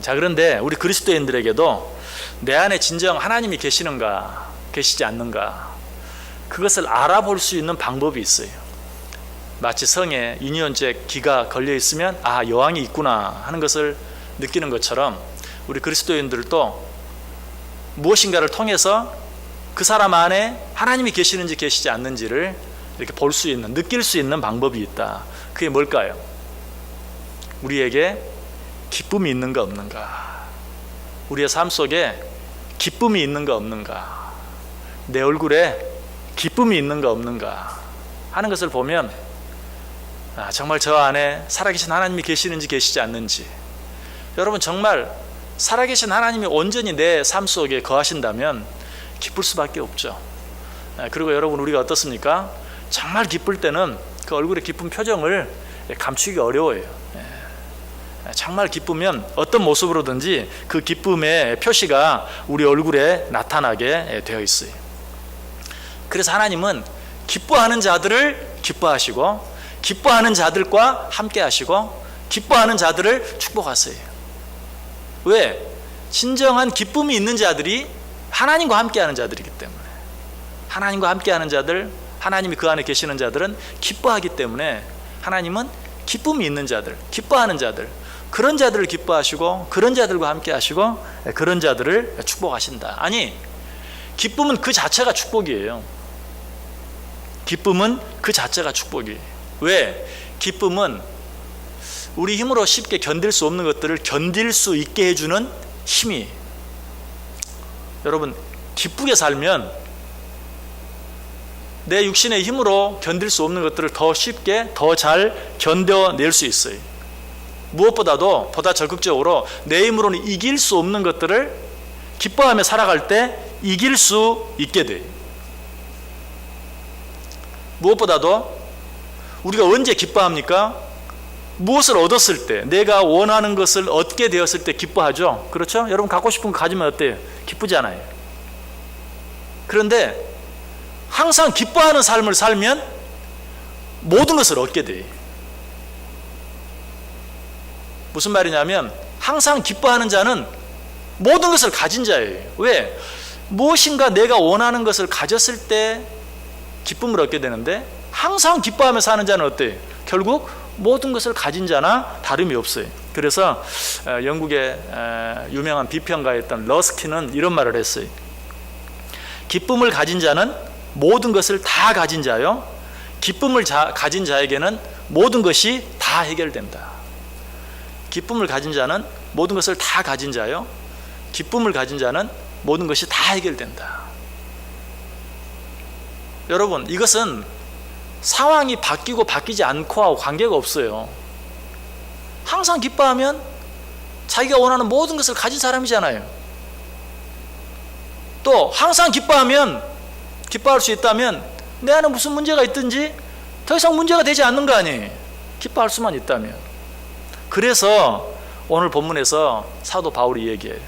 자, 그런데 우리 그리스도인들에게도 내 안에 진정 하나님이 계시는가, 계시지 않는가, 그것을 알아볼 수 있는 방법이 있어요. 마치 성에 유니온제 기가 걸려 있으면 아, 여왕이 있구나 하는 것을 느끼는 것처럼 우리 그리스도인들도 무엇인가를 통해서 그 사람 안에 하나님이 계시는지 계시지 않는지를 이렇게 볼 수 있는, 느낄 수 있는 방법이 있다. 그게 뭘까요? 우리에게 기쁨이 있는가 없는가, 우리의 삶 속에 기쁨이 있는가 없는가, 내 얼굴에 기쁨이 있는가 없는가 하는 것을 보면 아, 정말 저 안에 살아계신 하나님이 계시는지 계시지 않는지, 여러분 정말 살아계신 하나님이 온전히 내 삶 속에 거하신다면 기쁠 수밖에 없죠. 그리고 여러분, 우리가 어떻습니까? 정말 기쁠 때는 그 얼굴의 기쁜 표정을 감추기 어려워요. 정말 기쁘면 어떤 모습으로든지 그 기쁨의 표시가 우리 얼굴에 나타나게 되어 있어요. 그래서 하나님은 기뻐하는 자들을 기뻐하시고, 기뻐하는 자들과 함께 하시고, 기뻐하는 자들을 축복하세요. 왜? 진정한 기쁨이 있는 자들이 하나님과 함께하는 자들이기 때문에, 하나님과 함께하는 자들, 하나님이 그 안에 계시는 자들은 기뻐하기 때문에 하나님은 기쁨이 있는 자들, 기뻐하는 자들, 그런 자들을 기뻐하시고 그런 자들과 함께하시고 그런 자들을 축복하신다. 아니, 기쁨은 그 자체가 축복이에요. 기쁨은 그 자체가 축복이에요. 왜? 기쁨은 우리 힘으로 쉽게 견딜 수 없는 것들을 견딜 수 있게 해주는 힘이, 여러분 기쁘게 살면 내 육신의 힘으로 견딜 수 없는 것들을 더 쉽게 더 잘 견뎌낼 수 있어요. 무엇보다도 보다 적극적으로 내 힘으로는 이길 수 없는 것들을 기뻐하며 살아갈 때 이길 수 있게 돼요. 무엇보다도 우리가 언제 기뻐합니까? 무엇을 얻었을 때, 내가 원하는 것을 얻게 되었을 때 기뻐하죠. 그렇죠? 여러분 갖고 싶은 거 가지면 어때요? 기쁘지 않아요? 그런데 항상 기뻐하는 삶을 살면 모든 것을 얻게 돼요. 무슨 말이냐면 항상 기뻐하는 자는 모든 것을 가진 자예요. 왜? 무엇인가 내가 원하는 것을 가졌을 때 기쁨을 얻게 되는데, 항상 기뻐하며 사는 자는 어때요? 결국 모든 것을 가진 자나 다름이 없어요. 그래서 영국의 유명한 비평가였던 러스킨은 이런 말을 했어요. 기쁨을 가진 자는 모든 것을 다 가진 자요, 기쁨을 가진 자에게는 모든 것이 다 해결된다. 기쁨을 가진 자는 모든 것을 다 가진 자요, 기쁨을 가진 자는 모든 것이 다 해결된다. 여러분, 이것은 상황이 바뀌고 바뀌지 않고하고 관계가 없어요. 항상 기뻐하면 자기가 원하는 모든 것을 가진 사람이잖아요. 또 항상 기뻐하면, 기뻐할 수 있다면 내 안에 무슨 문제가 있든지 더 이상 문제가 되지 않는 거 아니에요. 기뻐할 수만 있다면. 그래서 오늘 본문에서 사도 바울이 얘기해요.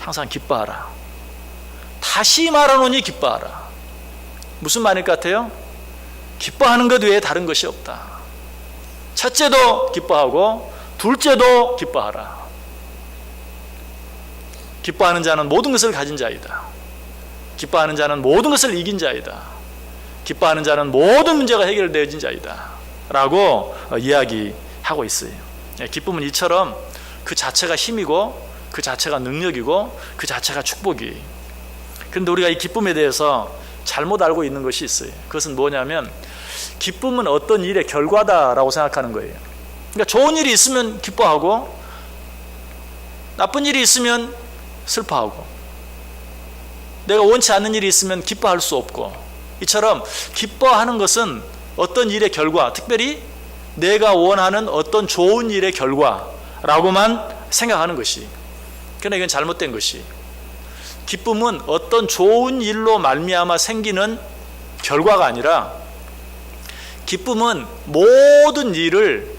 항상 기뻐하라. 다시 말하노니 기뻐하라. 무슨 말일 것 같아요? 기뻐하는 것 외에 다른 것이 없다. 첫째도 기뻐하고 둘째도 기뻐하라. 기뻐하는 자는 모든 것을 가진 자이다. 기뻐하는 자는 모든 것을 이긴 자이다. 기뻐하는 자는 모든 문제가 해결되어진 자이다 라고 이야기하고 있어요. 기쁨은 이처럼 그 자체가 힘이고 그 자체가 능력이고 그 자체가 축복이에요. 그런데 우리가 이 기쁨에 대해서 잘못 알고 있는 것이 있어요. 그것은 뭐냐면 기쁨은 어떤 일의 결과다라고 생각하는 거예요. 그러니까 좋은 일이 있으면 기뻐하고 나쁜 일이 있으면 슬퍼하고, 내가 원치 않는 일이 있으면 기뻐할 수 없고, 이처럼 기뻐하는 것은 어떤 일의 결과, 특별히 내가 원하는 어떤 좋은 일의 결과라고만 생각하는 것이, 그러나 이건 잘못된 것이, 기쁨은 어떤 좋은 일로 말미암아 생기는 결과가 아니라, 기쁨은 모든 일을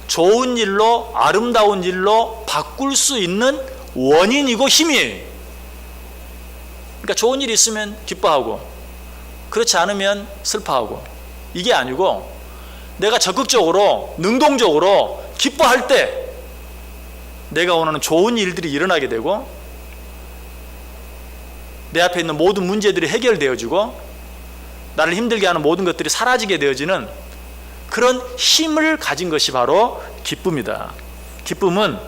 좋은 일로, 아름다운 일로 바꿀 수 있는 원인이고 힘이에요. 그러니까 좋은 일이 있으면 기뻐하고 그렇지 않으면 슬퍼하고, 이게 아니고, 내가 적극적으로 능동적으로 기뻐할 때 내가 원하는 좋은 일들이 일어나게 되고 내 앞에 있는 모든 문제들이 해결되어지고 나를 힘들게 하는 모든 것들이 사라지게 되어지는 그런 힘을 가진 것이 바로 기쁨이다. 기쁨은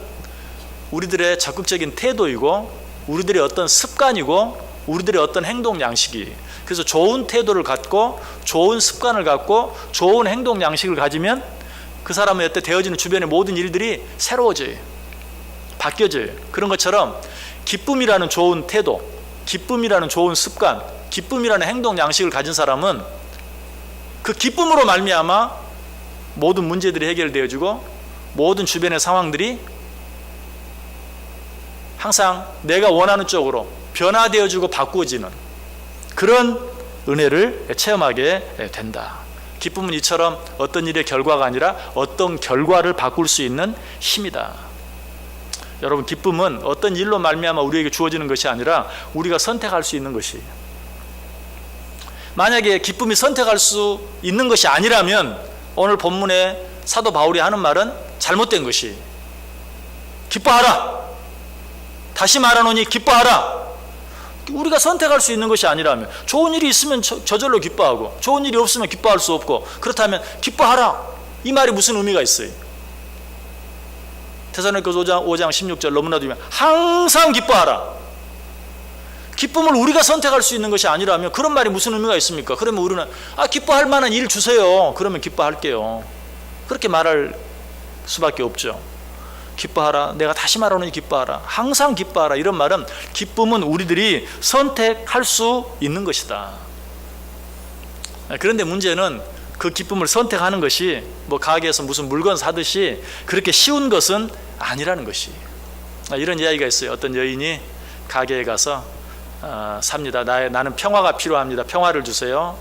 우리들의 적극적인 태도이고 우리들의 어떤 습관이고 우리들의 어떤 행동 양식이, 그래서 좋은 태도를 갖고 좋은 습관을 갖고 좋은 행동 양식을 가지면 그 사람의 어때 되어지는 주변의 모든 일들이 새로워져요. 바뀌어져요. 그런 것처럼 기쁨이라는 좋은 태도, 기쁨이라는 좋은 습관, 기쁨이라는 행동 양식을 가진 사람은 그 기쁨으로 말미암아 모든 문제들이 해결되어지고 모든 주변의 상황들이 항상 내가 원하는 쪽으로 변화되어지고 바꾸어지는 그런 은혜를 체험하게 된다. 기쁨은 이처럼 어떤 일의 결과가 아니라 어떤 결과를 바꿀 수 있는 힘이다. 여러분, 기쁨은 어떤 일로 말미암아 우리에게 주어지는 것이 아니라 우리가 선택할 수 있는 것이에요. 만약에 기쁨이 선택할 수 있는 것이 아니라면 오늘 본문에 사도 바울이 하는 말은 잘못된 것이, 기뻐하라, 다시 말하노니 기뻐하라. 우리가 선택할 수 있는 것이 아니라면, 좋은 일이 있으면 저절로 기뻐하고 좋은 일이 없으면 기뻐할 수 없고, 그렇다면 기뻐하라, 이 말이 무슨 의미가 있어요? 데살로니가서 5장 16절 너무나도 유명한 항상 기뻐하라. 기쁨을 우리가 선택할 수 있는 것이 아니라면 그런 말이 무슨 의미가 있습니까? 그러면 우리는 기뻐할 만한 일 주세요. 그러면 기뻐할게요. 그렇게 말할 수밖에 없죠. 기뻐하라, 내가 다시 말하노니 기뻐하라, 항상 기뻐하라. 이런 말은 기쁨은 우리들이 선택할 수 있는 것이다. 그런데 문제는 그 기쁨을 선택하는 것이 뭐 가게에서 무슨 물건 사듯이 그렇게 쉬운 것은 아니라는 것이. 이런 이야기가 있어요. 어떤 여인이 가게에 가서 삽니다. 나는 평화가 필요합니다. 평화를 주세요.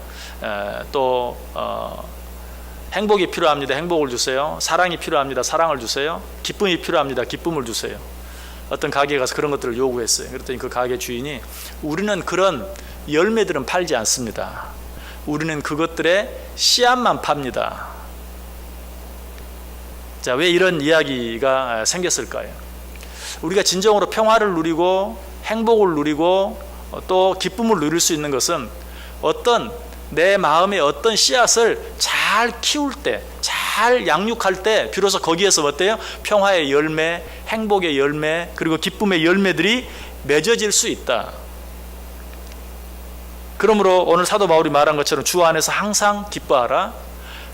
또 행복이 필요합니다. 행복을 주세요. 사랑이 필요합니다. 사랑을 주세요. 기쁨이 필요합니다. 기쁨을 주세요. 어떤 가게에 가서 그런 것들을 요구했어요. 그랬더니 그 가게 주인이, 우리는 그런 열매들은 팔지 않습니다. 우리는 그것들의 씨앗만 팝니다. 자, 왜 이런 이야기가 생겼을까요? 우리가 진정으로 평화를 누리고 행복을 누리고 또 기쁨을 누릴 수 있는 것은 어떤 내 마음의 어떤 씨앗을 잘 키울 때, 잘 양육할 때 비로소 거기에서 어때요? 평화의 열매, 행복의 열매, 그리고 기쁨의 열매들이 맺어질 수 있다. 그러므로 오늘 사도 바울이 말한 것처럼 주 안에서 항상 기뻐하라,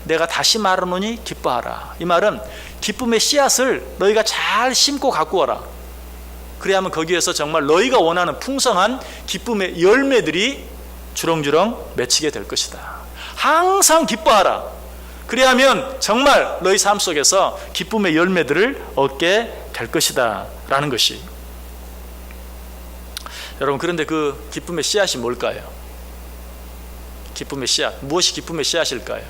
내가 다시 말하노니 기뻐하라. 이 말은 기쁨의 씨앗을 너희가 잘 심고 갖고 와라. 그래야만 거기에서 정말 너희가 원하는 풍성한 기쁨의 열매들이 주렁주렁 맺히게 될 것이다. 항상 기뻐하라. 그래야면 정말 너희 삶 속에서 기쁨의 열매들을 얻게 될 것이다 라는 것이. 여러분, 그런데 그 기쁨의 씨앗이 뭘까요? 기쁨의 씨앗, 무엇이 기쁨의 씨앗일까요?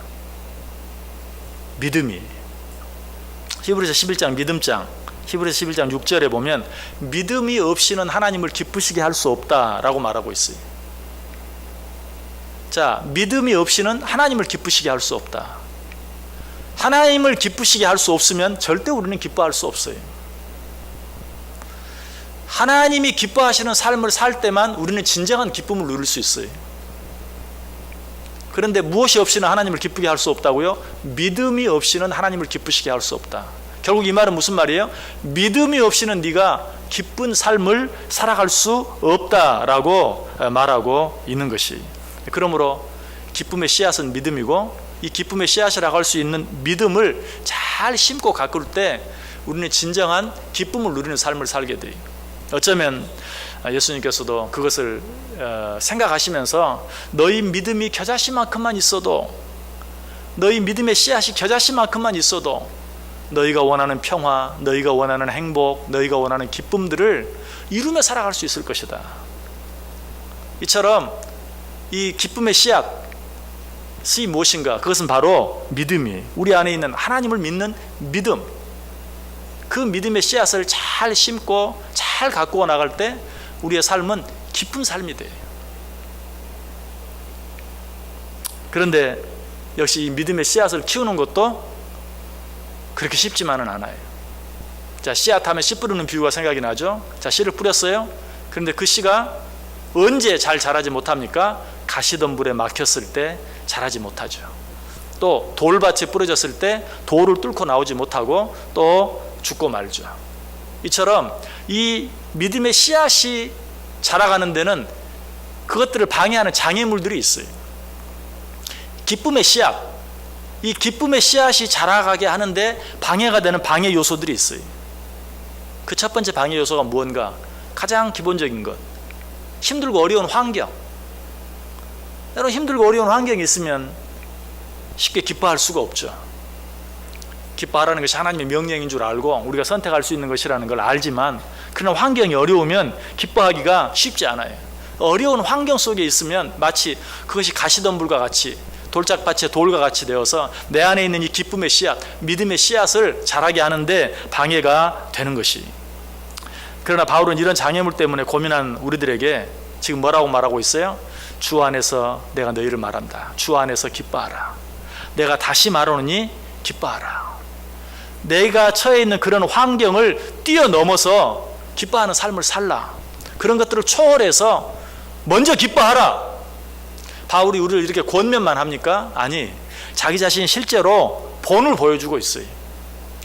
믿음이. 히브리서 11장 믿음장, 히브리서 11장 6절에 보면 믿음이 없이는 하나님을 기쁘시게 할 수 없다라고 말하고 있어요. 자, 믿음이 없이는 하나님을 기쁘시게 할 수 없다. 하나님을 기쁘시게 할 수 없으면 절대 우리는 기뻐할 수 없어요. 하나님이 기뻐하시는 삶을 살 때만 우리는 진정한 기쁨을 누릴 수 있어요. 그런데 무엇이 없이는 하나님을 기쁘게 할 수 없다고요? 믿음이 없이는 하나님을 기쁘시게 할 수 없다. 결국 이 말은 무슨 말이에요? 믿음이 없이는 네가 기쁜 삶을 살아갈 수 없다라고 말하고 있는 것이. 그러므로 기쁨의 씨앗은 믿음이고, 이 기쁨의 씨앗이라고 할 수 있는 믿음을 잘 심고 가꿀 때 우리는 진정한 기쁨을 누리는 삶을 살게 돼요. 어쩌면 예수님께서도 그것을 생각하시면서 너희 믿음이 겨자씨만큼만 있어도, 너희 믿음의 씨앗이 겨자씨만큼만 있어도 너희가 원하는 평화, 너희가 원하는 행복, 너희가 원하는 기쁨들을 이루며 살아갈 수 있을 것이다. 이처럼 이 기쁨의 씨앗이 무엇인가? 그것은 바로 믿음이, 우리 안에 있는 하나님을 믿는 믿음, 그 믿음의 씨앗을 잘 심고 잘 가꾸어 나갈 때 우리의 삶은 기쁜 삶이 돼요. 그런데 역시 이 믿음의 씨앗을 키우는 것도 그렇게 쉽지만은 않아요. 자, 씨앗 하면 씨 뿌리는 비유가 생각이 나죠. 자, 씨를 뿌렸어요. 그런데 그 씨가 언제 잘 자라지 못합니까? 가시덤불에 막혔을 때 자라지 못하죠. 또 돌밭에 뿌려졌을 때 돌을 뚫고 나오지 못하고 또 죽고 말죠. 이처럼 이 믿음의 씨앗이 자라가는 데는 그것들을 방해하는 장애물들이 있어요. 기쁨의 씨앗, 이 기쁨의 씨앗이 자라가게 하는데 방해가 되는 방해 요소들이 있어요. 그 첫 번째 방해 요소가 무언가? 가장 기본적인 것, 힘들고 어려운 환경. 여러분, 힘들고 어려운 환경이 있으면 쉽게 기뻐할 수가 없죠. 기뻐하라는 것이 하나님의 명령인 줄 알고 우리가 선택할 수 있는 것이라는 걸 알지만, 그러나 환경이 어려우면 기뻐하기가 쉽지 않아요. 어려운 환경 속에 있으면 마치 그것이 가시덤불과 같이, 돌짝밭의 돌과 같이 되어서 내 안에 있는 이 기쁨의 씨앗, 믿음의 씨앗을 자라게 하는데 방해가 되는 것이. 그러나 바울은 이런 장애물 때문에 고민한 우리들에게 지금 뭐라고 말하고 있어요? 주 안에서 내가 너희를 말한다. 주 안에서 기뻐하라. 내가 다시 말하노니 기뻐하라. 내가 처해 있는 그런 환경을 뛰어넘어서 기뻐하는 삶을 살라. 그런 것들을 초월해서 먼저 기뻐하라. 바울이 우리를 이렇게 권면만 합니까? 아니, 자기 자신이 실제로 본을 보여주고 있어요.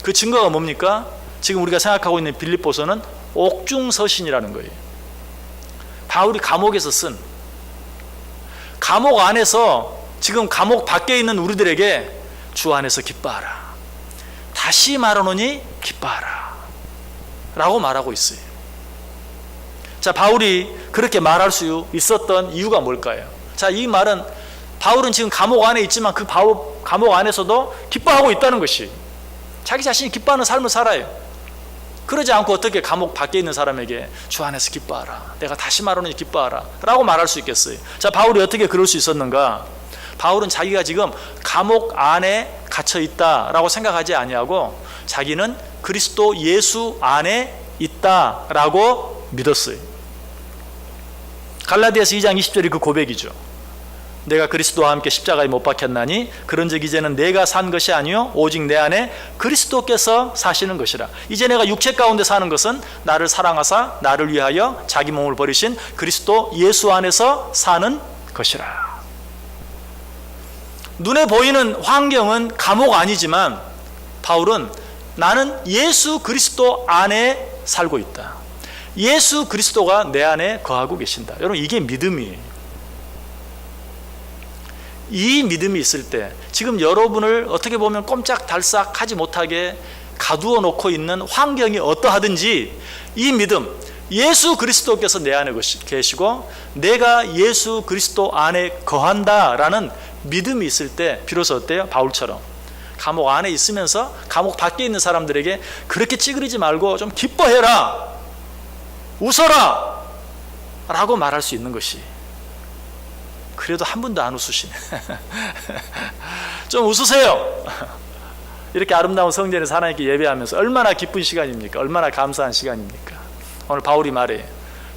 그 증거가 뭡니까? 지금 우리가 생각하고 있는 빌립보서는 옥중서신이라는 거예요. 바울이 감옥에서 쓴, 감옥 안에서, 지금 감옥 밖에 있는 우리들에게 주 안에서 기뻐하라. 다시 말하노니 기뻐하라 라고 말하고 있어요. 자, 바울이 그렇게 말할 수 있었던 이유가 뭘까요? 자, 이 말은 바울은 지금 감옥 안에 있지만 그 감옥 안에서도 기뻐하고 있다는 것이, 자기 자신이 기뻐하는 삶을 살아요. 그러지 않고 어떻게 감옥 밖에 있는 사람에게 주 안에서 기뻐하라, 내가 다시 말하노니 기뻐하라 라고 말할 수 있겠어요? 자, 바울이 어떻게 그럴 수 있었는가? 바울은 자기가 지금 감옥 안에 갇혀 있다라고 생각하지 아니하고 자기는 그리스도 예수 안에 있다라고 믿었어요. 갈라디아서 2장 20절이 그 고백이죠. 내가 그리스도와 함께 십자가에 못 박혔나니 그런즉 이제는 내가 산 것이 아니요 오직 내 안에 그리스도께서 사시는 것이라. 이제 내가 육체 가운데 사는 것은 나를 사랑하사 나를 위하여 자기 몸을 버리신 그리스도 예수 안에서 사는 것이라. 눈에 보이는 환경은 감옥 아니지만 바울은 나는 예수 그리스도 안에 살고 있다. 예수 그리스도가 내 안에 거하고 계신다. 여러분, 이게 믿음이에요. 이 믿음이 있을 때 지금 여러분을 어떻게 보면 꼼짝달싹 하지 못하게 가두어 놓고 있는 환경이 어떠하든지 이 믿음, 예수 그리스도께서 내 안에 계시고 내가 예수 그리스도 안에 거한다라는 믿음이 있을 때 비로소 어때요? 바울처럼 감옥 안에 있으면서 감옥 밖에 있는 사람들에게 그렇게 찌그리지 말고 좀 기뻐해라, 웃어라 라고 말할 수 있는 것이. 그래도 한 분도 안 웃으시네. 좀 웃으세요. 이렇게 아름다운 성전에서 하나님께 예배하면서 얼마나 기쁜 시간입니까? 얼마나 감사한 시간입니까? 오늘 바울이 말해,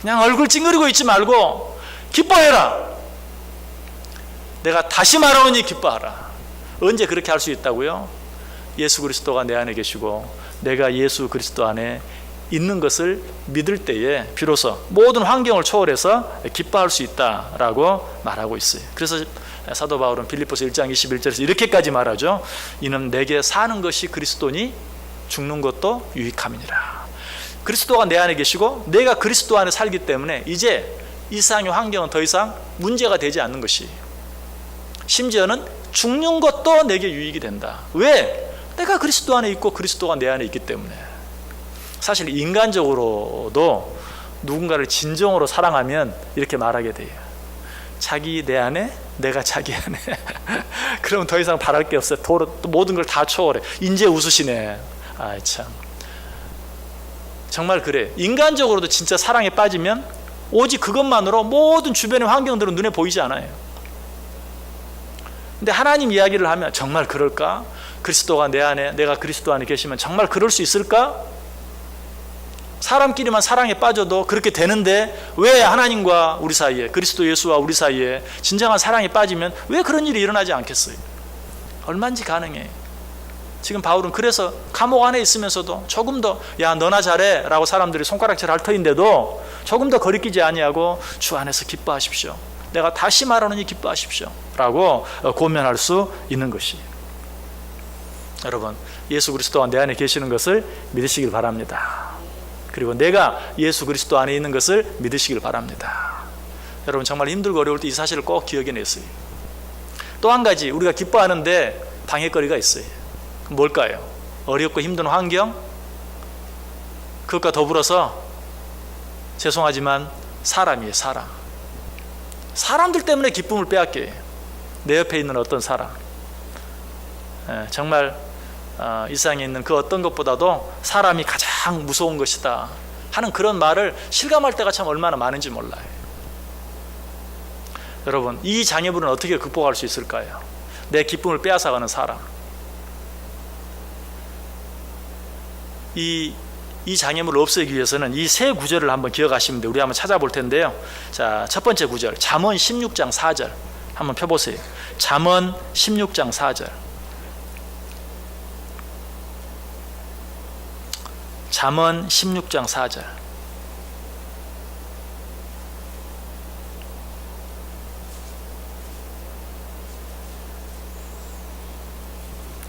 그냥 얼굴 찡그리고 있지 말고 기뻐해라. 내가 다시 말하노니 기뻐하라. 언제 그렇게 할 수 있다고요? 예수 그리스도가 내 안에 계시고 내가 예수 그리스도 안에 있는 것을 믿을 때에 비로소 모든 환경을 초월해서 기뻐할 수 있다라고 말하고 있어요. 그래서 사도 바울은 빌립보서 1장 21절에서 이렇게까지 말하죠. 이는 내게 사는 것이 그리스도니 죽는 것도 유익함이니라. 그리스도가 내 안에 계시고 내가 그리스도 안에 살기 때문에 이제 이 세상의 환경은 더 이상 문제가 되지 않는 것이, 심지어는 죽는 것도 내게 유익이 된다. 왜? 내가 그리스도 안에 있고 그리스도가 내 안에 있기 때문에. 사실 인간적으로도 누군가를 진정으로 사랑하면 이렇게 말하게 돼요. 자기 내 안에, 내가 자기 안에. 그러면 더 이상 바랄 게 없어요. 모든 걸 다 초월해. 이제 웃으시네. 아이 참, 정말 그래. 인간적으로도 진짜 사랑에 빠지면 오직 그것만으로 모든 주변의 환경들은 눈에 보이지 않아요. 근데 하나님 이야기를 하면 정말 그럴까? 그리스도가 내 안에, 내가 그리스도 안에 계시면 정말 그럴 수 있을까? 사람끼리만 사랑에 빠져도 그렇게 되는데 왜 하나님과 우리 사이에, 그리스도 예수와 우리 사이에 진정한 사랑에 빠지면 왜 그런 일이 일어나지 않겠어요? 얼마인지 가능해. 지금 바울은 그래서 감옥 안에 있으면서도 조금 더 야 너나 잘해 라고 사람들이 손가락질 할 터인데도 조금 더 거리끼지 아니하고 주 안에서 기뻐하십시오. 내가 다시 말하노니 기뻐하십시오 라고 고면할 수 있는 것이. 여러분, 예수 그리스도가 내 안에 계시는 것을 믿으시길 바랍니다. 그리고 내가 예수 그리스도 안에 있는 것을 믿으시길 바랍니다. 여러분, 정말 힘들고 어려울 때 이 사실을 꼭 기억해냈어요. 또 한 가지 우리가 기뻐하는데 방해거리가 있어요. 뭘까요? 어렵고 힘든 환경, 그것과 더불어서 죄송하지만 사람이에요. 사람들 때문에 기쁨을 빼앗겨요. 내 옆에 있는 어떤 사람, 정말 이 세상에 있는 그 어떤 것보다도 사람이 가장 무서운 것이다 하는 그런 말을 실감할 때가 참 얼마나 많은지 몰라요. 여러분, 이 장애물은 어떻게 극복할 수 있을까요? 내 기쁨을 빼앗아가는 사람. 이 장애물을 없애기 위해서는 이 세 구절을 한번 기억하시면 돼요. 우리 한번 찾아볼 텐데요. 자, 첫 번째 구절, 잠언 16장 4절 한번 펴보세요. 잠언 16장 4절. 잠언 16장 4절.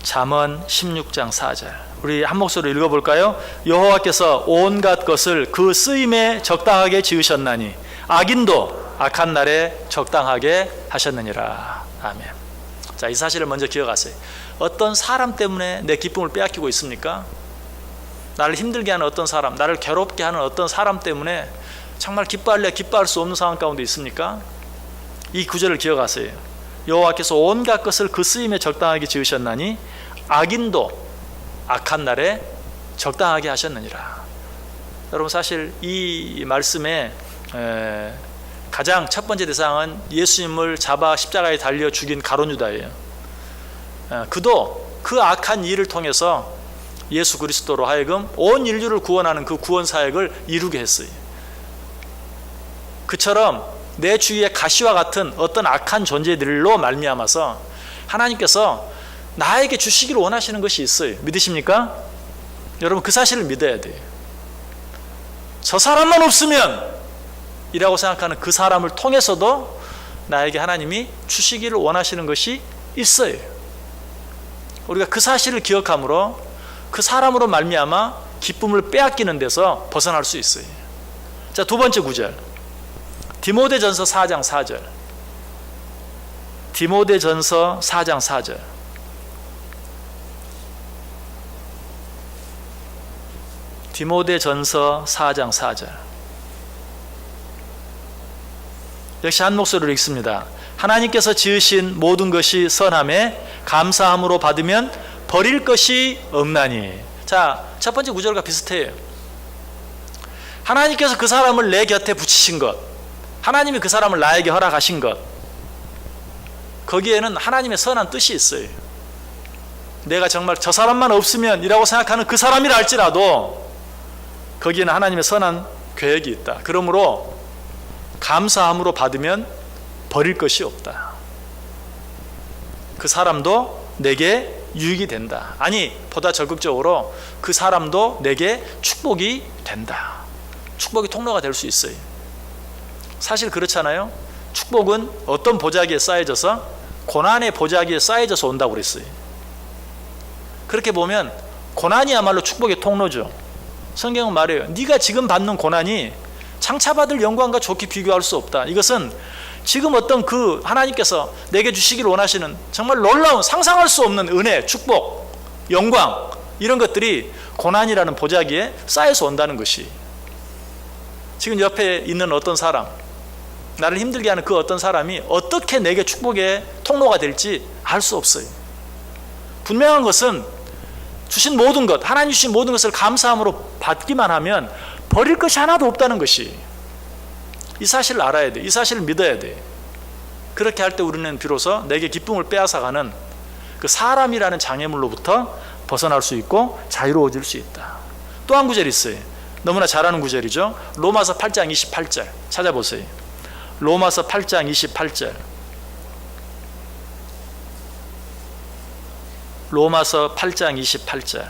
잠언 16장 4절. 우리 한 목소리로 읽어볼까요? 여호와께서 온갖 것을 그 쓰임에 적당하게 지으셨나니 악인도 악한 날에 적당하게 하셨느니라. 아멘. 자, 이 사실을 먼저 기억하세요. 어떤 사람 때문에 내 기쁨을 빼앗기고 있습니까? 나를 힘들게 하는 어떤 사람, 나를 괴롭게 하는 어떤 사람 때문에 정말 기뻐할래 기뻐할 수 없는 상황 가운데 있습니까? 이 구절을 기억하세요. 여호와께서 온갖 것을 그 쓰임에 적당하게 지으셨나니 악인도 악한 날에 적당하게 하셨느니라. 여러분, 사실 이 말씀의 가장 첫 번째 대상은 예수님을 잡아 십자가에 달려 죽인 가룟 유다예요. 그도 그 악한 일을 통해서 예수 그리스도로 하여금 온 인류를 구원하는 그 구원 사역을 이루게 했어요. 그처럼 내 주위의 가시와 같은 어떤 악한 존재들로 말미암아서 하나님께서 나에게 주시기를 원하시는 것이 있어요. 믿으십니까? 여러분, 그 사실을 믿어야 돼요. 저 사람만 없으면 이라고 생각하는 그 사람을 통해서도 나에게 하나님이 주시기를 원하시는 것이 있어요. 우리가 그 사실을 기억함으로 그 사람으로 말미암아 기쁨을 빼앗기는 데서 벗어날 수 있어요. 자, 두 번째 구절, 디모데전서 4장 4절. 디모데전서 4장 4절. 디모데전서 4장 4절. 역시 한 목소리로 읽습니다. 하나님께서 지으신 모든 것이 선함에 감사함으로 받으면 버릴 것이 없나니. 자, 첫 번째 구절과 비슷해요. 하나님께서 그 사람을 내 곁에 붙이신 것, 하나님이 그 사람을 나에게 허락하신 것, 거기에는 하나님의 선한 뜻이 있어요. 내가 정말 저 사람만 없으면 이라고 생각하는 그 사람이라 할지라도 거기에는 하나님의 선한 계획이 있다. 그러므로 감사함으로 받으면 버릴 것이 없다. 그 사람도 내게 유익이 된다. 아니, 보다 적극적으로 그 사람도 내게 축복이 된다. 축복의 통로가 될 수 있어요. 사실 그렇잖아요. 축복은 어떤 보자기에 쌓여져서 고난의 보자기에 쌓여져서 온다고 그랬어요. 그렇게 보면 고난이야말로 축복의 통로죠. 성경은 말해요. 네가 지금 받는 고난이 장차받을 영광과 좋게 비교할 수 없다. 이것은 지금 어떤 그 하나님께서 내게 주시기를 원하시는 정말 놀라운 상상할 수 없는 은혜, 축복, 영광, 이런 것들이 고난이라는 보자기에 쌓여서 온다는 것이, 지금 옆에 있는 어떤 사람, 나를 힘들게 하는 그 어떤 사람이 어떻게 내게 축복의 통로가 될지 알 수 없어요. 분명한 것은 주신 모든 것, 하나님 주신 모든 것을 감사함으로 받기만 하면 버릴 것이 하나도 없다는 것이, 이 사실을 알아야 돼. 이 사실을 믿어야 돼. 그렇게 할 때 우리는 비로소 내게 기쁨을 빼앗아가는 그 사람이라는 장애물로부터 벗어날 수 있고 자유로워질 수 있다. 또 한 구절이 있어요. 너무나 잘 아는 구절이죠. 로마서 8장 28절 찾아보세요. 로마서 8장 28절. 로마서 8장 28절.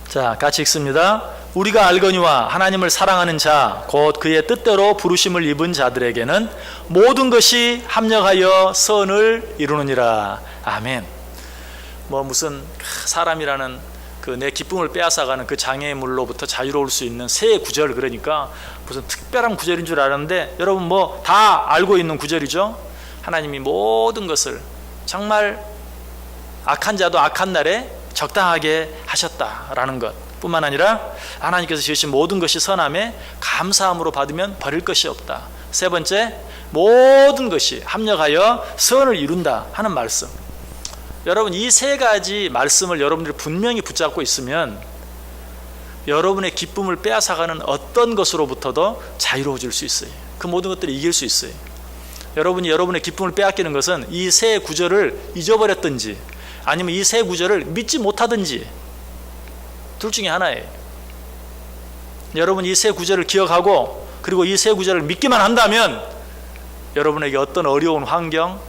자, 같이 읽습니다. 우리가 알거니와 하나님을 사랑하는 자, 곧 그의 뜻대로 부르심을 입은 자들에게는 모든 것이 합력하여 선을 이루느니라. 아멘. 무슨 사람이라는 그 내 기쁨을 빼앗아가는 그 장애물로부터 자유로울 수 있는 새 구절, 그러니까 무슨 특별한 구절인 줄 알았는데 여러분 다 알고 있는 구절이죠. 하나님이 모든 것을 정말 악한 자도 악한 날에 적당하게 하셨다라는 것 뿐만 아니라 하나님께서 지으신 모든 것이 선함에 감사함으로 받으면 버릴 것이 없다. 세 번째, 모든 것이 합력하여 선을 이룬다 하는 말씀. 여러분, 이 세 가지 말씀을 여러분들이 분명히 붙잡고 있으면 여러분의 기쁨을 빼앗아가는 어떤 것으로부터도 자유로워질 수 있어요. 그 모든 것들을 이길 수 있어요. 여러분이 여러분의 기쁨을 빼앗기는 것은 이 세 구절을 잊어버렸든지 아니면 이 세 구절을 믿지 못하든지 둘 중에 하나예요. 여러분이 이 세 구절을 기억하고 그리고 이 세 구절을 믿기만 한다면 여러분에게 어떤 어려운 환경,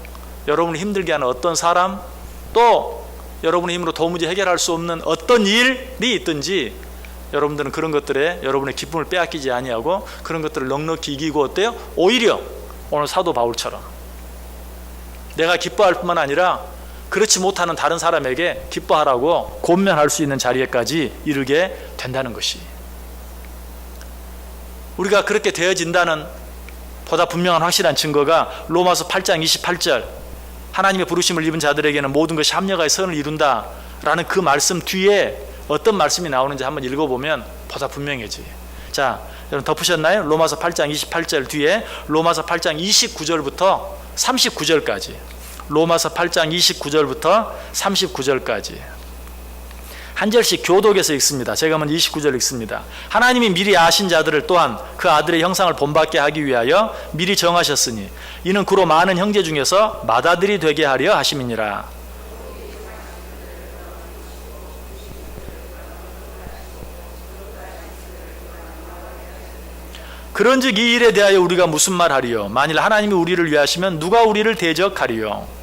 여러분을 힘들게 하는 어떤 사람, 또 여러분의 힘으로 도무지 해결할 수 없는 어떤 일이 있든지 여러분들은 그런 것들에 여러분의 기쁨을 빼앗기지 아니하고 그런 것들을 넉넉히 이기고 어때요? 오히려 오늘 사도 바울처럼 내가 기뻐할 뿐만 아니라 그렇지 못하는 다른 사람에게 기뻐하라고 권면할 수 있는 자리에까지 이르게 된다는 것이, 우리가 그렇게 되어진다는 보다 분명한 확실한 증거가 로마서 8장 28절 하나님의 부르심을 입은 자들에게는 모든 것이 합력하여 선을 이룬다 라는 그 말씀 뒤에 어떤 말씀이 나오는지 한번 읽어보면 보다 분명해져요. 자, 여러분 덮으셨나요? 로마서 8장 28절 뒤에 로마서 8장 29절부터 39절까지, 로마서 8장 29절부터 39절까지 한 절씩 교독해서 읽습니다. 제가 먼저 29절 읽습니다. 하나님이 미리 아신 자들을 또한 그 아들의 형상을 본받게 하기 위하여 미리 정하셨으니 이는 그로 많은 형제 중에서 맏아들이 되게 하려 하심이니라. 그런즉 이 일에 대하여 우리가 무슨 말하리요? 만일 하나님이 우리를 위하시면 누가 우리를 대적하리요?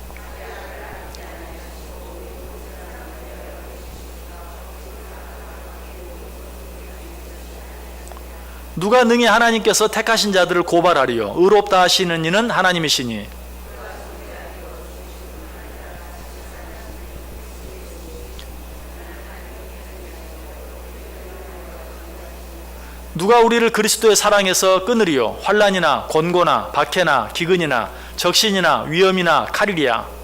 누가 능히 하나님께서 택하신 자들을 고발하리요? 의롭다 하시는 이는 하나님이시니. 누가 우리를 그리스도의 사랑에서 끊으리요? 환난이나 곤고나 박해나 기근이나 적신이나 위험이나 칼이리야.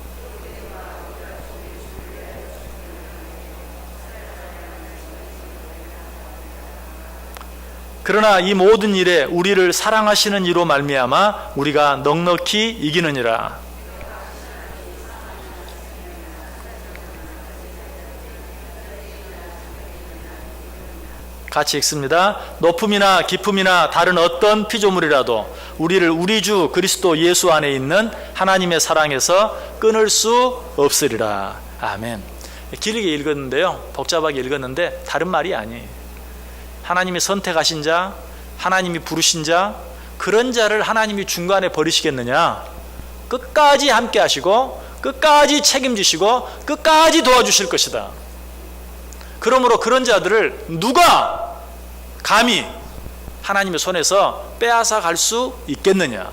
그러나 이 모든 일에 우리를 사랑하시는 이로 말미암아 우리가 넉넉히 이기느니라. 같이 읽습니다. 높음이나 깊음이나 다른 어떤 피조물이라도 우리를 우리 주 그리스도 예수 안에 있는 하나님의 사랑에서 끊을 수 없으리라. 아멘. 길게 읽었는데요, 복잡하게 읽었는데 다른 말이 아니에요. 하나님이 선택하신 자, 하나님이 부르신 자, 그런 자를 하나님이 중간에 버리시겠느냐? 끝까지 함께 하시고 끝까지 책임지시고 끝까지 도와주실 것이다. 그러므로 그런 자들을 누가 감히 하나님의 손에서 빼앗아 갈 수 있겠느냐?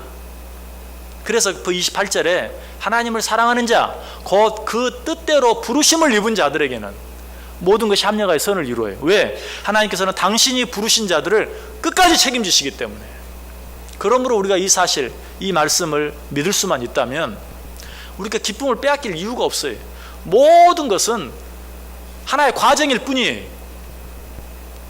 그래서 그 28절에 하나님을 사랑하는 자, 곧 그 뜻대로 부르심을 입은 자들에게는 모든 것이 합력하여 선을 이루어요. 왜? 하나님께서는 당신이 부르신 자들을 끝까지 책임지시기 때문에. 그러므로 우리가 이 사실, 이 말씀을 믿을 수만 있다면 우리가 기쁨을 빼앗길 이유가 없어요. 모든 것은 하나의 과정일 뿐이에요.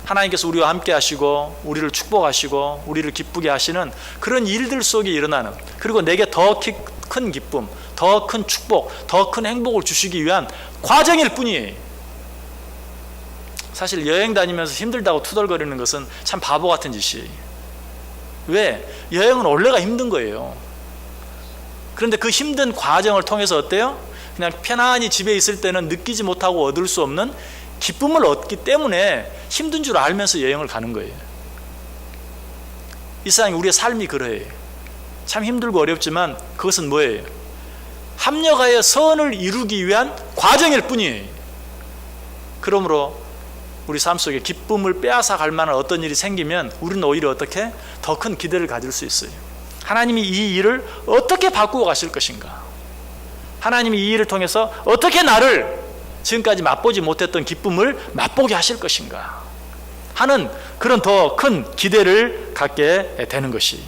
하나님께서 우리와 함께 하시고 우리를 축복하시고 우리를 기쁘게 하시는 그런 일들 속에 일어나는, 그리고 내게 더 큰 기쁨, 더 큰 축복, 더 큰 행복을 주시기 위한 과정일 뿐이에요. 사실 여행 다니면서 힘들다고 투덜거리는 것은 참 바보 같은 짓이에요. 왜? 여행은 원래가 힘든 거예요. 그런데 그 힘든 과정을 통해서 어때요? 그냥 편안히 집에 있을 때는 느끼지 못하고 얻을 수 없는 기쁨을 얻기 때문에 힘든 줄 알면서 여행을 가는 거예요. 이 세상에 우리의 삶이 그래요. 참 힘들고 어렵지만 그것은 뭐예요? 합력하여 선을 이루기 위한 과정일 뿐이에요. 그러므로 우리 삶 속에 기쁨을 빼앗아 갈 만한 어떤 일이 생기면 우리는 오히려 어떻게? 더 큰 기대를 가질 수 있어요. 하나님이 이 일을 어떻게 바꾸어 가실 것인가? 하나님이 이 일을 통해서 어떻게 나를 지금까지 맛보지 못했던 기쁨을 맛보게 하실 것인가 하는 그런 더 큰 기대를 갖게 되는 것이,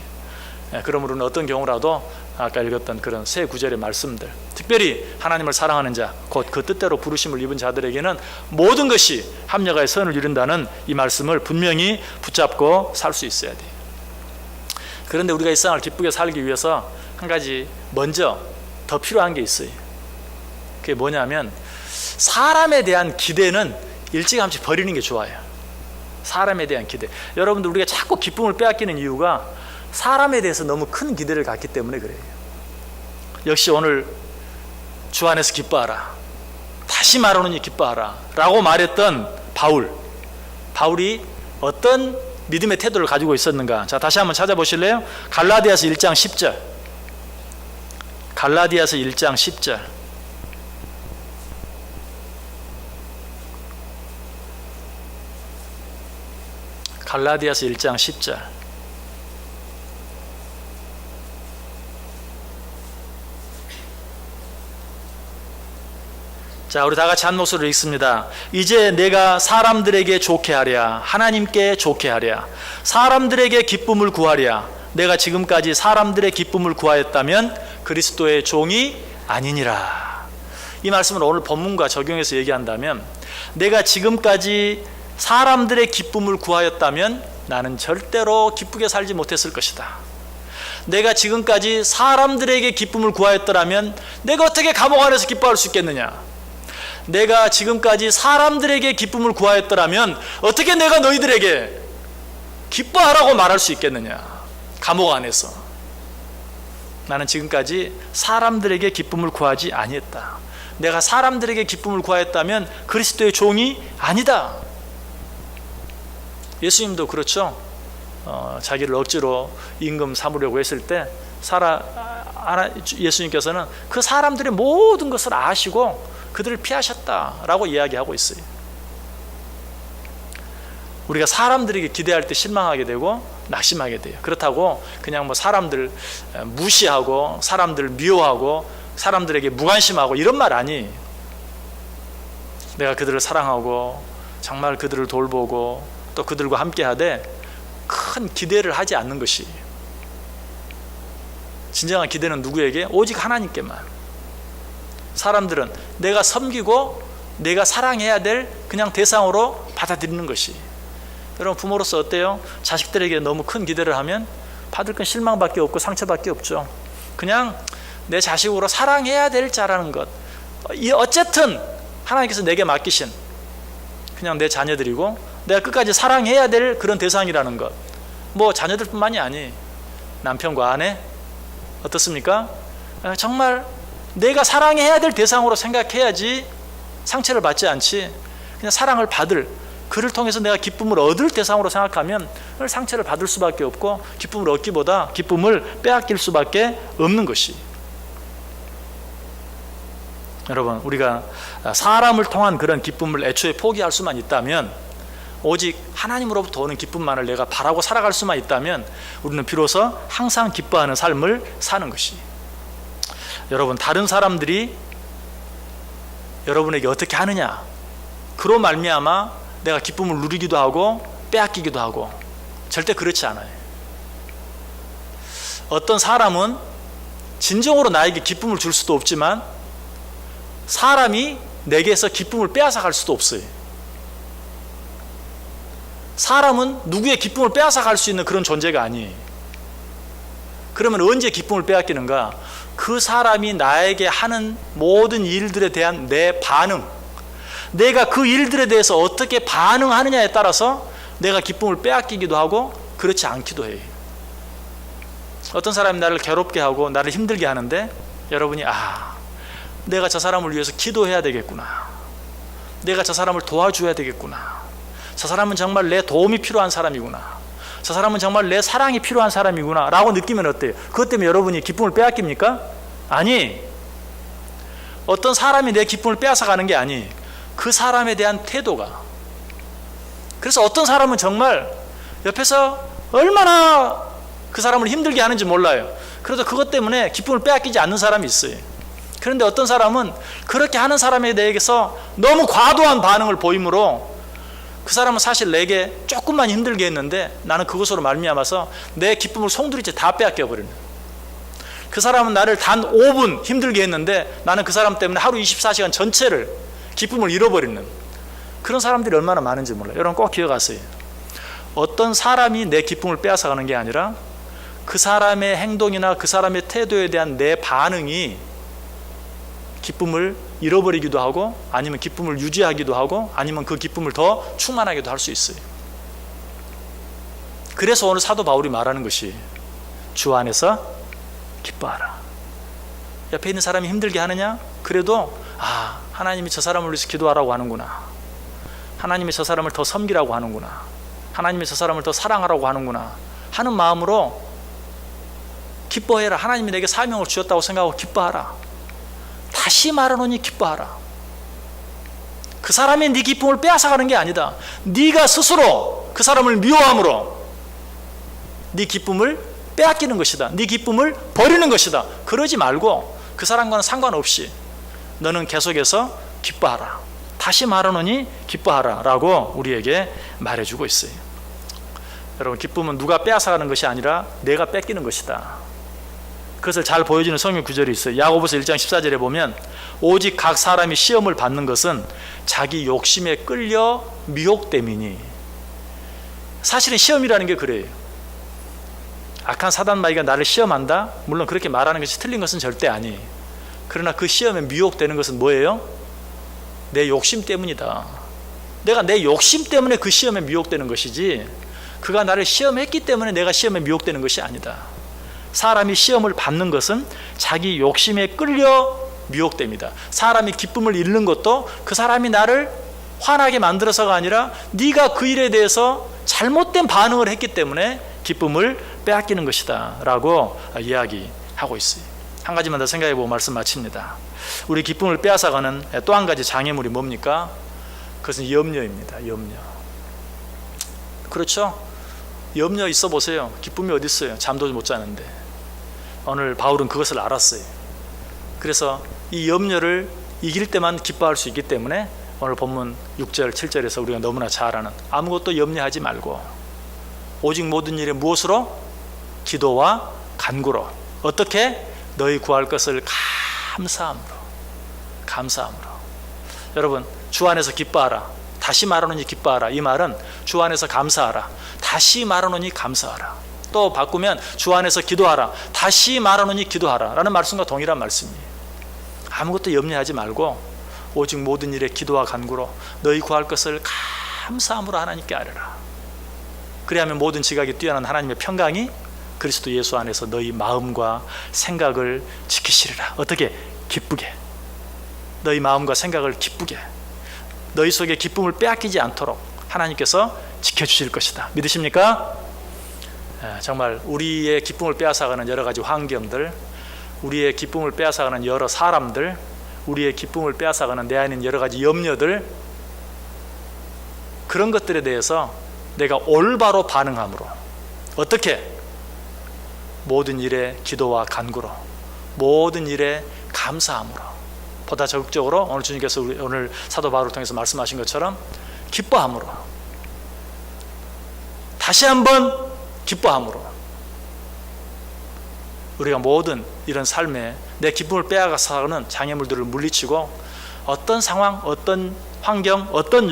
그러므로는 어떤 경우라도 아까 읽었던 그런 세 구절의 말씀들, 특별히 하나님을 사랑하는 자, 곧 그 뜻대로 부르심을 입은 자들에게는 모든 것이 합력하여 선을 이룬다는 이 말씀을 분명히 붙잡고 살 수 있어야 돼요. 그런데 우리가 이 세상을 기쁘게 살기 위해서 한 가지 먼저 더 필요한 게 있어요. 그게 뭐냐면 사람에 대한 기대는 일찌감치 버리는 게 좋아요. 사람에 대한 기대. 여러분들, 우리가 자꾸 기쁨을 빼앗기는 이유가 사람에 대해서 너무 큰 기대를 갖기 때문에 그래요. 역시 오늘 주 안에서 기뻐하라, 다시 말하노니 기뻐하라 라고 말했던 바울이 어떤 믿음의 태도를 가지고 있었는가? 자, 다시 한번 찾아보실래요? 갈라디아서 1장 10절. 갈라디아서 1장 10절. 갈라디아서 1장 10절. 자, 우리 다 같이 한 목소리로 읽습니다. 이제 내가 사람들에게 좋게 하랴, 하나님께 좋게 하랴, 사람들에게 기쁨을 구하랴. 내가 지금까지 사람들의 기쁨을 구하였다면 그리스도의 종이 아니니라. 이 말씀을 오늘 본문과 적용해서 얘기한다면, 내가 지금까지 사람들의 기쁨을 구하였다면 나는 절대로 기쁘게 살지 못했을 것이다. 내가 지금까지 사람들에게 기쁨을 구하였더라면 내가 어떻게 감옥 안에서 기뻐할 수 있겠느냐? 내가 지금까지 사람들에게 기쁨을 구하였더라면 어떻게 내가 너희들에게 기뻐하라고 말할 수 있겠느냐? 감옥 안에서. 나는 지금까지 사람들에게 기쁨을 구하지 아니했다. 내가 사람들에게 기쁨을 구하였다면 그리스도의 종이 아니다. 예수님도 그렇죠. 자기를 억지로 임금 삼으려고 했을 때 예수님께서는 그 사람들의 모든 것을 아시고 그들을 피하셨다라고 이야기하고 있어요. 우리가 사람들에게 기대할 때 실망하게 되고 낙심하게 돼요. 그렇다고 그냥 뭐 사람들 무시하고 사람들 미워하고 사람들에게 무관심하고 이런 말 아니에요. 내가 그들을 사랑하고 정말 그들을 돌보고 또 그들과 함께하되 큰 기대를 하지 않는 것이, 진정한 기대는 누구에게? 오직 하나님께만. 사람들은 내가 섬기고 내가 사랑해야 될 그냥 대상으로 받아들이는 것이. 여러분, 부모로서 어때요? 자식들에게 너무 큰 기대를 하면 받을 건 실망밖에 없고 상처밖에 없죠. 그냥 내 자식으로 사랑해야 될 자라는 것, 어쨌든 하나님께서 내게 맡기신 그냥 내 자녀들이고 내가 끝까지 사랑해야 될 그런 대상이라는 것. 뭐 자녀들뿐만이 아니, 남편과 아내 어떻습니까? 정말 내가 사랑해야 될 대상으로 생각해야지 상처를 받지 않지, 그냥 사랑을 받을, 그를 통해서 내가 기쁨을 얻을 대상으로 생각하면 늘 상처를 받을 수밖에 없고 기쁨을 얻기보다 기쁨을 빼앗길 수밖에 없는 것이. 여러분, 우리가 사람을 통한 그런 기쁨을 애초에 포기할 수만 있다면, 오직 하나님으로부터 오는 기쁨만을 내가 바라고 살아갈 수만 있다면 우리는 비로소 항상 기뻐하는 삶을 사는 것이. 여러분, 다른 사람들이 여러분에게 어떻게 하느냐, 그로 말미암아 내가 기쁨을 누리기도 하고 빼앗기기도 하고, 절대 그렇지 않아요. 어떤 사람은 진정으로 나에게 기쁨을 줄 수도 없지만 사람이 내게서 기쁨을 빼앗아 갈 수도 없어요. 사람은 누구의 기쁨을 빼앗아 갈 수 있는 그런 존재가 아니에요. 그러면 언제 기쁨을 빼앗기는가? 그 사람이 나에게 하는 모든 일들에 대한 내 반응, 내가 그 일들에 대해서 어떻게 반응하느냐에 따라서 내가 기쁨을 빼앗기기도 하고 그렇지 않기도 해요. 어떤 사람이 나를 괴롭게 하고 나를 힘들게 하는데 여러분이 내가 저 사람을 위해서 기도해야 되겠구나, 내가 저 사람을 도와줘야 되겠구나, 저 사람은 정말 내 도움이 필요한 사람이구나, 저 사람은 정말 내 사랑이 필요한 사람이구나 라고 느끼면 어때요? 그것 때문에 여러분이 기쁨을 빼앗깁니까? 아니, 어떤 사람이 내 기쁨을 빼앗아가는 게 아니, 그 사람에 대한 태도가. 그래서 어떤 사람은 정말 옆에서 얼마나 그 사람을 힘들게 하는지 몰라요. 그래도 그것 때문에 기쁨을 빼앗기지 않는 사람이 있어요. 그런데 어떤 사람은 그렇게 하는 사람에 대해서 너무 과도한 반응을 보이므로 그 사람은 사실 내게 조금만 힘들게 했는데 나는 그것으로 말미암아서 내 기쁨을 송두리째 다 빼앗겨 버리는. 그 사람은 나를 단 5분 힘들게 했는데 나는 그 사람 때문에 하루 24시간 전체를 기쁨을 잃어버리는 그런 사람들이 얼마나 많은지 몰라요. 여러분 꼭 기억하세요. 어떤 사람이 내 기쁨을 빼앗아가는 게 아니라 그 사람의 행동이나 그 사람의 태도에 대한 내 반응이 기쁨을 잃어버리기도 하고 아니면 기쁨을 유지하기도 하고 아니면 그 기쁨을 더 충만하기도 할 수 있어요. 그래서 오늘 사도 바울이 말하는 것이 주 안에서 기뻐하라. 옆에 있는 사람이 힘들게 하느냐? 그래도 하나님이 저 사람을 위해서 기도하라고 하는구나. 하나님이 저 사람을 더 섬기라고 하는구나. 하나님이 저 사람을 더 사랑하라고 하는구나 하는 마음으로 기뻐해라. 하나님이 내게 사명을 주셨다고 생각하고 기뻐하라. 다시 말하노니 기뻐하라. 그 사람이 네 기쁨을 빼앗아가는 게 아니다. 네가 스스로 그 사람을 미워함으로 네 기쁨을 빼앗기는 것이다. 네 기쁨을 버리는 것이다. 그러지 말고 그 사람과는 상관없이 너는 계속해서 기뻐하라. 다시 말하노니 기뻐하라 라고 우리에게 말해주고 있어요. 여러분, 기쁨은 누가 빼앗아가는 것이 아니라 내가 뺏기는 것이다. 그것을 잘 보여주는 성경 구절이 있어요. 야고보서 1장 14절에 보면 오직 각 사람이 시험을 받는 것은 자기 욕심에 끌려 미혹됨이니. 사실은 시험이라는 게 그래요. 악한 사단마귀가 나를 시험한다? 물론 그렇게 말하는 것이 틀린 것은 절대 아니에요. 그러나 그 시험에 미혹되는 것은 뭐예요? 내 욕심 때문이다. 내가 내 욕심 때문에 그 시험에 미혹되는 것이지 그가 나를 시험했기 때문에 내가 시험에 미혹되는 것이 아니다. 사람이 시험을 받는 것은 자기 욕심에 끌려 미혹됩니다. 사람이 기쁨을 잃는 것도 그 사람이 나를 화나게 만들어서가 아니라 네가 그 일에 대해서 잘못된 반응을 했기 때문에 기쁨을 빼앗기는 것이다 라고 이야기하고 있어요. 한 가지만 더 생각해보고 말씀 마칩니다. 우리 기쁨을 빼앗아가는 또 한 가지 장애물이 뭡니까? 그것은 염려입니다. 염려. 그렇죠? 염려 있어 보세요. 기쁨이 어디 있어요? 잠도 못 자는데. 오늘 바울은 그것을 알았어요. 그래서 이 염려를 이길 때만 기뻐할 수 있기 때문에 오늘 본문 6절 7절에서 우리가 너무나 잘 아는 아무것도 염려하지 말고 오직 모든 일에 무엇으로? 기도와 간구로. 어떻게? 너희 구할 것을 감사함으로. 여러분, 주 안에서 기뻐하라. 다시 말하노니 기뻐하라. 이 말은 주 안에서 감사하라. 다시 말하노니 감사하라. 또 바꾸면 주 안에서 기도하라. 다시 말하노니 기도하라 라는 말씀과 동일한 말씀이에요. 아무것도 염려하지 말고 오직 모든 일에 기도와 간구로 너희 구할 것을 감사함으로 하나님께 아뢰라. 그리하면 모든 지각이 뛰어난 하나님의 평강이 그리스도 예수 안에서 너희 마음과 생각을 지키시리라. 어떻게? 기쁘게. 너희 마음과 생각을 기쁘게. 너희 속에 기쁨을 빼앗기지 않도록 하나님께서 지켜주실 것이다. 믿으십니까? 정말 우리의 기쁨을 빼앗아가는 여러 가지 환경들, 우리의 기쁨을 빼앗아가는 여러 사람들, 우리의 기쁨을 빼앗아가는 내 안에 있는 여러 가지 염려들, 그런 것들에 대해서 내가 올바로 반응함으로. 어떻게? 모든 일에 기도와 간구로, 모든 일에 감사함으로. 보다 적극적으로 오늘 주님께서 오늘 사도 바울을 통해서 말씀하신 것처럼 기뻐함으로. 다시 한번 기뻐함으로. 우리가 모든 이런 삶에 내 기쁨을 빼앗아가는 장애물들을 물리치고 어떤 상황, 어떤 환경, 어떤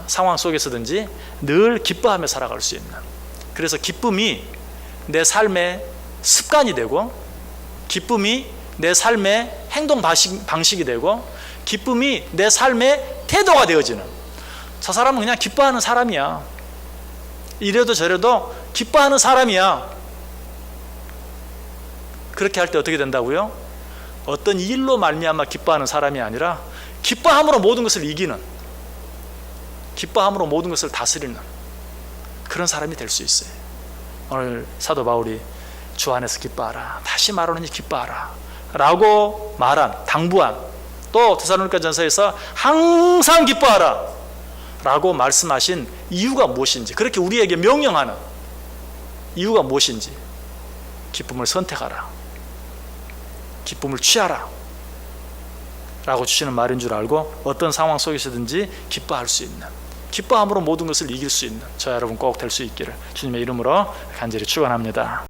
상황 속에서든지 늘 기뻐하며 살아갈 수 있는. 그래서 기쁨이 내 삶의 습관이 되고, 기쁨이 내 삶의 행동 방식이 되고, 기쁨이 내 삶의 태도가 되어지는. 저 사람은 그냥 기뻐하는 사람이야. 이래도 저래도 기뻐하는 사람이야. 그렇게 할 때 어떻게 된다고요? 어떤 일로 말미암아 기뻐하는 사람이 아니라 기뻐함으로 모든 것을 이기는, 기뻐함으로 모든 것을 다스리는 그런 사람이 될 수 있어요. 오늘 사도 바울이 주 안에서 기뻐하라, 다시 말하노니 기뻐하라 라고 말한, 당부한, 또 데살로니가 전서에서 항상 기뻐하라 라고 말씀하신 이유가 무엇인지, 그렇게 우리에게 명령하는 이유가 무엇인지, 기쁨을 선택하라, 기쁨을 취하라 라고 주시는 말인 줄 알고 어떤 상황 속에서든지 기뻐할 수 있는, 기뻐함으로 모든 것을 이길 수 있는 저와 여러분 꼭 될 수 있기를 주님의 이름으로 간절히 축원합니다.